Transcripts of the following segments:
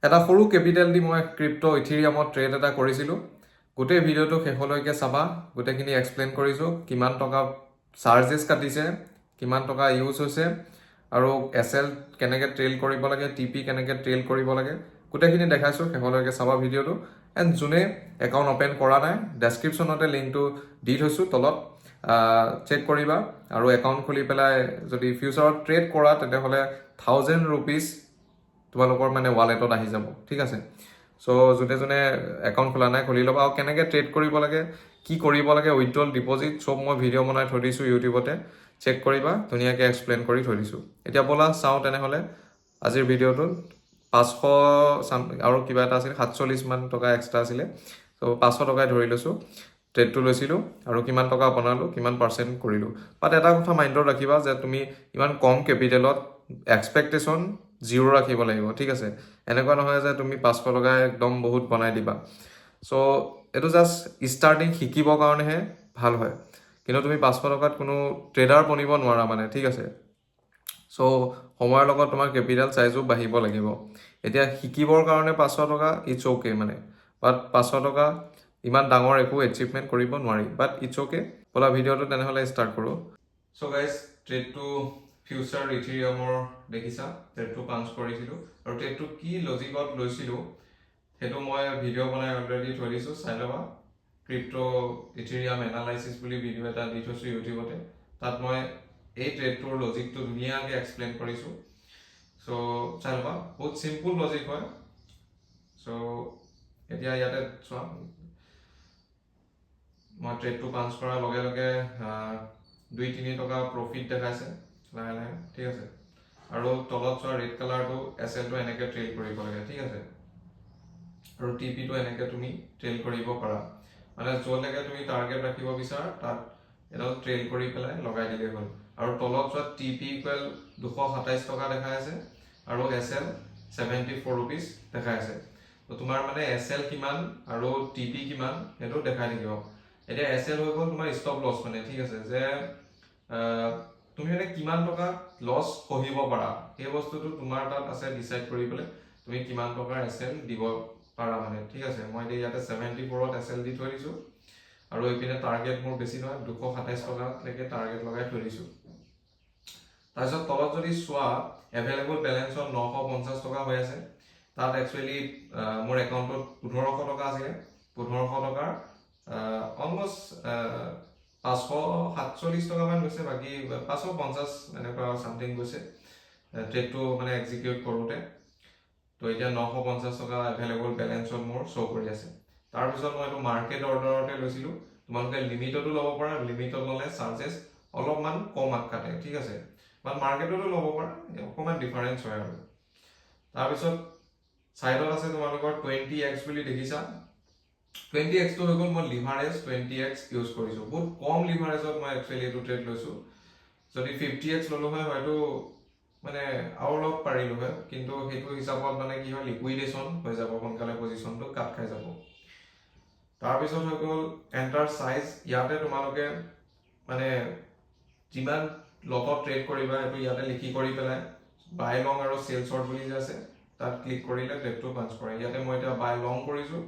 এটা সৰু কেপিটেল দি মই ক্ৰিপ্টো ইথেৰিয়ামত ট্ৰেড এটা কৰিছিলোঁ। গোটেই ভিডিঅ'টো শেষলৈকে চাবা, গোটেইখিনি এক্সপ্লেইন কৰিছোঁ, কিমান টকা চাৰ্জেছ কাটিছে, কিমান টকা ইউজ হৈছে, আৰু SL কেনেকৈ ট্ৰেইল কৰিব লাগে, TP কেনেকৈ ট্ৰেইল কৰিব লাগে, গোটেইখিনি দেখাইছোঁ। শেষলৈকে চাবা ভিডিঅ'টো। এণ্ড যোনে একাউণ্ট অ'পেন কৰা নাই, ডেছক্ৰিপশ্যনতে লিংকটো দি থৈছোঁ তলত, চেক কৰিবা। আৰু একাউণ্ট খুলি পেলাই যদি ফিউচাৰত ট্ৰেড কৰা তেতিয়াহ'লে 1000 rupees তোমালোকৰ মানে ৱালেটত আহি যাব, ঠিক আছে। চ' যোনে যোনে একাউণ্ট খোলা নাই খুলি ল'বা। আৰু কেনেকৈ ট্ৰেড কৰিব লাগে, কি কৰিব লাগে, উইথড্ৰল ডিপ'জিট, চব মই ভিডিঅ' বনাই থৈ দিছোঁ ইউটিউবতে, চেক কৰিবা, ধুনীয়াকৈ এক্সপ্লেইন কৰি থৈ দিছোঁ। এতিয়া ব'লা চাওঁ তেনেহ'লে আজিৰ ভিডিঅ'টোত। 500 আৰু কিবা এটা আছিল, 47 মান টকা এক্সট্ৰা আছিলে। চ' 500 টকাই ধৰি লৈছোঁ, ট্ৰেডটো লৈছিলোঁ আৰু কিমান টকা বনালোঁ, কিমান পাৰ্চেণ্ট কৰিলোঁ। বাট এটা কথা মাইণ্ডত ৰাখিবা যে তুমি ইমান কম কেপিটেলত এক্সপেক্টেশ্যন 0 ৰাখিব লাগিব, ঠিক আছে। এনেকুৱা নহয় যে তুমি 500 টকাই একদম বহুত বনাই দিবা। চ' এইটো জাষ্ট ষ্টাৰ্টিং শিকিবৰ কাৰণেহে ভাল হয়, কিন্তু তুমি 500 টকাত কোনো ট্ৰেডাৰ বনিব নোৱাৰা মানে, ঠিক আছে। চ' সময়ৰ লগত তোমাৰ কেপিটেল চাইজো বাঢ়িব লাগিব। এতিয়া শিকিবৰ কাৰণে 500 টকা ইটছ অ'কে মানে, বাট 500 টকা ইমান ডাঙৰ একো এচিভমেণ্ট কৰিব নোৱাৰি, বাট ইটছ অ'কে। ব'লা ভিডিঅ'টো তেনেহ'লে ষ্টাৰ্ট কৰোঁ। চ' গাইজ, ট্ৰেডটো ফিউচাৰ ইথেৰিয়ামৰ দেখিছা, ট্ৰেডটো পাঞ্চ কৰিছিলোঁ। আৰু ট্ৰেডটো কি লজিকত লৈছিলোঁ সেইটো মই ভিডিঅ' বনাই অলৰেডি থৈ দিছোঁ, চাই ল'বা। ক্ৰিপ্টো ইথেৰিয়াম এনালাইচিছ বুলি ভিডিঅ' এটা দি থৈছোঁ ইউটিউবতে। তাত মই এই ট্ৰেডটোৰ লজিকটো ধুনীয়াকৈ এক্সপ্লেইন কৰিছোঁ। চ' চাই ল'বা, বহুত চিম্পুল লজিক হয়। চ' এতিয়া ইয়াতে চোৱা, মই ট্ৰেডটো পাঞ্চ কৰাৰ লগে লগে 2-3 টকা প্ৰফিট দেখাইছে লাহে লাহে, ঠিক আছে। আৰু তলত চোৱা ৰেড কালাৰটো SLটো এনেকৈ ট্ৰেইল কৰিব লাগে, ঠিক আছে। আৰু TPটো এনেকৈ তুমি ট্ৰেইল কৰিব পাৰা, মানে য'লৈকে তুমি টাৰ্গেট ৰাখিব বিচাৰা তাত এডাল ট্ৰেইল কৰি পেলাই লগাই দিলেই হ'ল। আৰু তলত চোৱা TP ইকুৱেল 227 টকা দেখাই আছে আৰু SL 74 rupees দেখাই আছে। তো তোমাৰ মানে SL কিমান আৰু TP কিমান সেইটো দেখাই থাকিব। এতিয়া SL হৈ গ'ল তোমাৰ ষ্টপ লছ মানে, ঠিক আছে, যে তুমি মানে কিমান টকা লছ সহিব পাৰা, সেই বস্তুটো তোমাৰ তাত আছে ডিচাইড কৰিবলৈ তুমি কিমান টকাৰ SL দিব পাৰা মানে, ঠিক আছে। মই এতিয়া ইয়াতে 74ত SL দি থৈ দিছোঁ আৰু এইপিনে টাৰ্গেট মোৰ বেছি নহয়, 227 টকালৈকে টাৰ্গেট লগাই থৈ দিছোঁ। তাৰপিছত তলত যদি চোৱা এভেইলেবল বেলেঞ্চত 950 টকা হৈ আছে। তাত একচুৱেলি মোৰ একাউণ্টত 1500 টকা আছিলে, 1500 টকাৰ অলমষ্ট 547 টকামান গৈছে, বাকী 550 এনেকুৱা চামথিং গৈছে ট্ৰেডটো মানে এক্সিকিউট কৰোঁতে। তো এতিয়া 950 টকা এভেইলেবল বেলেঞ্চত মোৰ শ্ব' কৰি আছে। তাৰপিছত মই এইটো মাৰ্কেট অৰ্ডাৰতে লৈছিলোঁ। তোমালোকে লিমিটতো ল'ব পাৰা, লিমিটত ল'লে চাৰ্জেছ অলপমান কম কাটে, ঠিক আছে। বাট মাৰ্কেটতো ল'ব পাৰা, অকণমান ডিফাৰেঞ্চ হয় আৰু। তাৰপিছত ছাইডত আছে তোমালোকৰ 20x বুলি দেখিছা। 20xটো হৈ গ'ল মই লিভাৰেজ 20x ইউজ কৰিছোঁ। বহুত কম লিভাৰেজত মই একচুৱেলি এইটো ট্ৰেড লৈছোঁ। যদি 50x ল'লোঁ হয় হয়তো মানে আৰু অলপ পাৰিলোঁ হয়, কিন্তু সেইটো হিচাপত মানে কি হয়, লিকুইডেশ্যন হৈ যাব সোনকালে, পজিশ্যনটো কাট খাই যাব। তাৰপিছত হৈ গ'ল এণ্টাৰ চাইজ। ইয়াতে তোমালোকে মানে যিমান লটত ট্ৰেড কৰিবা সেইটো ইয়াতে লিখি কৰি পেলাই বাই লং আৰু চেল শ্বৰ্ট বুলি যে আছে তাত ক্লিক কৰিলে ট্ৰেডটো পাঞ্চ কৰে। ইয়াতে মই এতিয়া বাই লং কৰিছোঁ,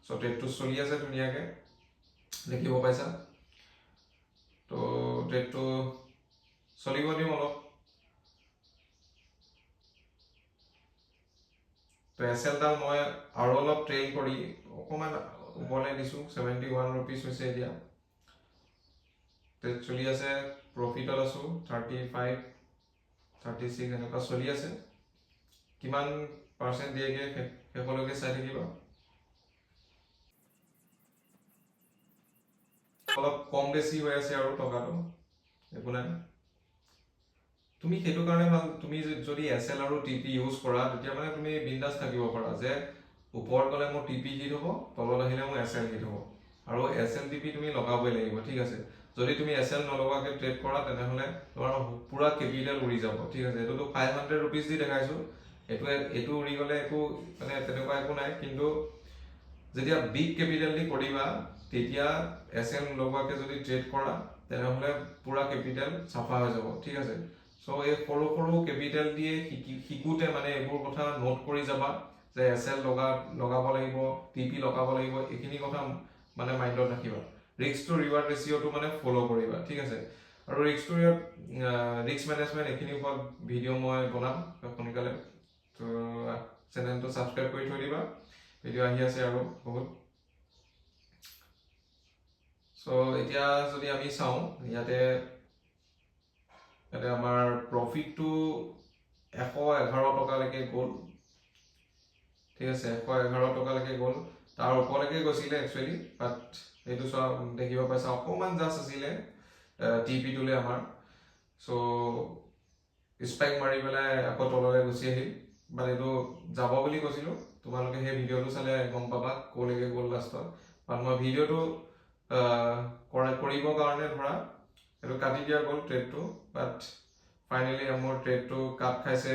চ' ট্ৰেডটো চলি আছে ধুনীয়াকৈ, দেখিব পাইছা। তো ট্ৰেডটো চলিব দিম অলপ। তো SLডাল মই আৰু অলপ ট্ৰেইল কৰি অকণমান ওপৰলৈ দিছোঁ, 71 rupees হৈছে এতিয়া। ট্ৰেড চলি আছে, প্ৰফিটত আছোঁ 35, 36 এনেকুৱা চলি আছে। কিমান পাৰ্চেণ্ট দিয়েগৈ শেষলৈকে চাই থাকিবা। অলপ কম বেছি হৈ আছে আৰু টকাটো, একো নাই। তুমি সেইটো কাৰণে ভাল, তুমি যদি SL আৰু TP ইউজ কৰা তেতিয়া মানে তুমি বিন্দাছ থাকিব পাৰা যে ওপৰত গ'লে মোৰ TP হিট হ'ব, তলত আহিলে মোৰ SL হিট হ'ব। আৰু SL TP তুমি লগাবই লাগিব, ঠিক আছে। যদি তুমি SL নলগাকৈ ট্ৰেড কৰা তেনেহ'লে তোমাৰ পুৰা কেপিটেল উৰি যাব, ঠিক আছে। এইটোতো 500 rupees দি দেখাইছোঁ, এইটো উৰি গ'লে একো মানে তেনেকুৱা একো নাই। কিন্তু যেতিয়া বিগ কেপিটেল দি কৰিবা তেতিয়া SL নলগোৱাকৈ যদি ট্ৰেড কৰা তেনেহ'লে পুৰা কেপিটেল চাফা হৈ যাব, ঠিক আছে। চ' এই সৰু সৰু কেপিটেল দিয়ে শিকোঁতে মানে এইবোৰ কথা নোট কৰি যাবা যে SL লগাব লাগিব, TP লগাব লাগিব, এইখিনি কথা মানে মাইণ্ডত ৰাখিবা। ৰিস্ক টু ৰিৱাৰ্ড ৰেচিঅ'টো মানে ফ'ল' কৰিবা, ঠিক আছে। আৰু ৰিস্ক মেনেজমেণ্ট এইখিনিৰ ওপৰত ভিডিঅ' মই বনাম সোনকালে, তো চেনেলটো ছাবস্ক্ৰাইব কৰি থৈ দিবা, ভিডিঅ' আহি আছে আৰু বহুত। চ' এতিয়া যদি আমি চাওঁ ইয়াতে আমাৰ প্ৰফিটটো 111 টকালৈকে গ'ল, ঠিক আছে। 111 টকালৈকে গ'ল, তাৰ ওপৰলৈকে গৈছিলে একচুৱেলি, বাট এইটো চোৱা দেখিব পাইছা অকণমান জাষ্ট আছিলে TP2লৈ আমাৰ। চ' স্পাইক মাৰি পেলাই আকৌ তললৈ গুচি আহিল, বাট এইটো যাব বুলি কৈছিলোঁ, তোমালোকে সেই ভিডিঅ'টো চালে গম পাবা ক'লৈকে গ'ল লাষ্টত। বাট মই ভিডিঅ'টো কৰিবৰ কাৰণে ধৰা এইটো কাটি দিয়া গ'ল ট্ৰেডটো, বাট ফাইনেলি মোৰ ট্ৰেডটো কাট খাইছে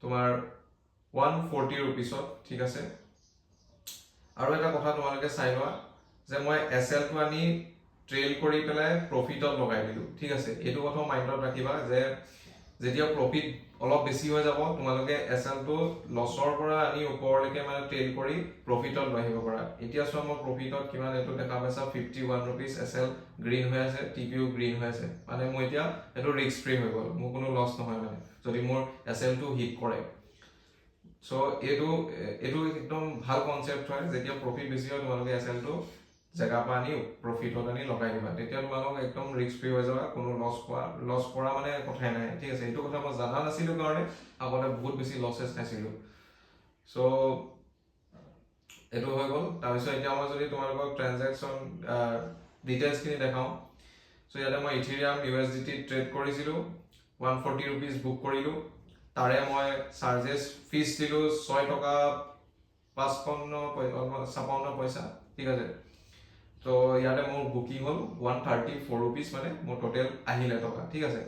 তোমাৰ 140 ৰুপিছত, ঠিক আছে। আৰু এটা কথা তোমালোকে চাই লোৱা যে মই SLটো আনি ট্ৰেইল কৰি পেলাই প্ৰফিটত লগাই দিলোঁ, ঠিক আছে। এইটো কথা মাইণ্ডত ৰাখিবা যে যেতিয়া প্ৰফিট অলপ বেছি হৈ যাব, তোমালোকে SLটো লছৰ পৰা আনি ওপৰলৈকে মানে ট্ৰেইল কৰি প্ৰফিটত লৈ আহিব পাৰা। এতিয়া চোৱা মই প্ৰফিটত কিমান এইটো দেখা পাইছা 51 ৰুপিজ, SL গ্ৰীণ হৈ আছে, TPও গ্ৰীণ হৈ আছে, মানে মোৰ এতিয়া এইটো ৰিস্ক ফ্ৰী হৈ গ'ল, মোৰ কোনো লছ নহয় মানে যদি মোৰ SLটো হিট কৰে। চ' এইটো একদম ভাল কনচেপ্ট হয়, যেতিয়া প্ৰফিট বেছি হয় তোমালোকে SLটো জেগাৰ পৰা আনি প্ৰফিটত আনি লগাই দিবা, তেতিয়া তোমালোক একদম ৰিস্ক ফ্ৰী হৈ যাবা, কোনো লছ কৰা মানে কথাই নাই, ঠিক আছে। এইটো কথা মই জানা নাছিলোঁ কাৰণে আগতে বহুত বেছি লছেছ খাইছিলোঁ। চ' এইটো হৈ গ'ল। তাৰপিছত এতিয়া মই যদি তোমালোকক ট্ৰেনজেকশ্যন ডিটেইলছখিনি দেখাওঁ, চ' ইয়াতে মই ইথেৰিয়াম USDT ট্ৰেড কৰিছিলোঁ, 140 ৰুপিজ বুক কৰিলোঁ, তাৰে মই চাৰ্জেছ ফিজ দিলোঁ 6 টকা 55 পইচা, ঠিক আছে। তো ইয়াতে মোৰ বুকিং হ'ল 134 ৰুপিজ, মানে মোৰ টোটেল আহিলে টকা, ঠিক আছে।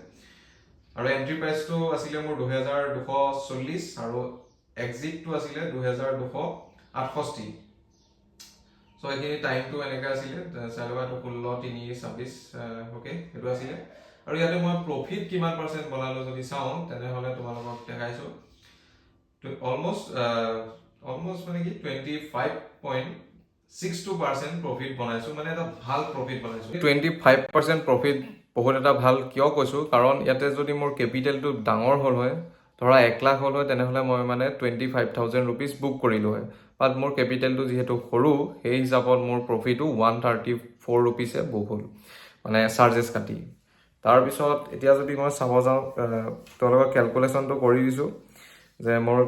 আৰু এণ্ট্ৰি প্ৰাইচটো আছিলে মোৰ 2240 আৰু এক্সিটটো আছিলে 2268। চ' এইখিনি টাইমটো এনেকৈ আছিলে, চাই ল'বা, এইটো 16/3/26 অ'কে, সেইটো আছিলে। আৰু ইয়াতে মই প্ৰফিট কিমান পাৰ্চেণ্ট বনালোঁ যদি চাওঁ, তেনেহ'লে তোমালোকক দেখাইছোঁ অলমষ্ট মানে কি 25.62% প্ৰফিট বনাইছোঁ, মানে এটা ভাল প্ৰফিট বনাইছোঁ। 25% প্ৰফিট বহুত এটা ভাল কিয় কৈছোঁ, কাৰণ ইয়াতে যদি মোৰ কেপিটেলটো ডাঙৰ হ'ল হয়, ধৰা 1 লাখ হ'ল হয়, তেনেহ'লে মই মানে 25,000 ৰুপিজ বুক কৰিলোঁ হয়। বাট মোৰ কেপিটেলটো যিহেতু সৰু, সেই হিচাপত মোৰ প্ৰফিটো 134 ৰুপিছে বুক হ'ল, মানে চাৰ্জেছ কাটি। তাৰপিছত এতিয়া যদি মই চাব যাওঁ, তেওঁলোকৰ কেলকুলেশ্যনটো কৰি দিছোঁ যে মোৰ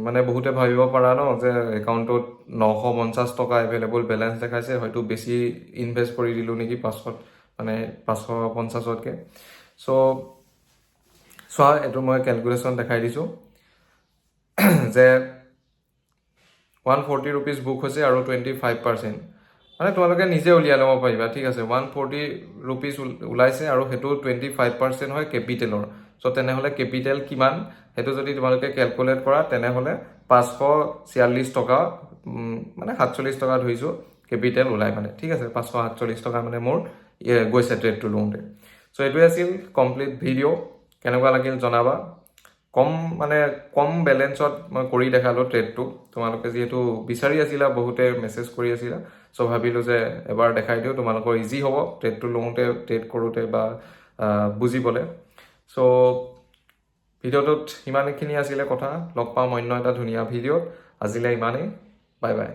মানে বহুতে ভাবিব পাৰা ন যে একাউণ্টত 950 টকা এভেইলেবল বেলেঞ্চ দেখাইছে, হয়তো বেছি ইনভেষ্ট কৰি দিলোঁ নেকি 550তকৈ। চ' চোৱা, এইটো মই কেলকুলেশ্যন দেখাই দিছোঁ যে 140 ৰুপিজ বুক হৈছে আৰু 25%, মানে তোমালোকে নিজে উলিয়াই ল'ব পাৰিবা, ঠিক আছে। 140 ৰুপিজ ওলাইছে আৰু সেইটো 25% হয় কেপিটেলৰ। চ' তেনেহ'লে কেপিটেল কিমান সেইটো যদি তোমালোকে কেলকুলেট কৰা, তেনেহ'লে 546 টকা, মানে 47 টকা ধৰিছোঁ কেপিটেল ওলাই, মানে ঠিক আছে। 547 টকা মানে মোৰ গৈছে ট্ৰেডটো লওঁতে। চ' এইটোৱে আছিল কমপ্লিট ভিডিঅ', কেনেকুৱা লাগিল জনাবা। কম বেলেঞ্চত মই কৰি দেখালোঁ ট্ৰেডটো, তোমালোকে যিহেতু বিচাৰি আছিলা, বহুতে মেছেজ কৰি আছিলা, চ' ভাবিলোঁ যে এবাৰ দেখাই দিওঁ, তোমালোকৰ ইজি হ'ব ট্ৰেডটো লওঁতে, ট্ৰেড কৰোঁতে বা বুজিবলৈ। চ' ভিডিঅ'টোত ইমানখিনি আছিলে কথা, লগ পাম অন্য এটা ধুনীয়া ভিডিঅ'ত। আজিলৈ ইমানেই, বাই বাই।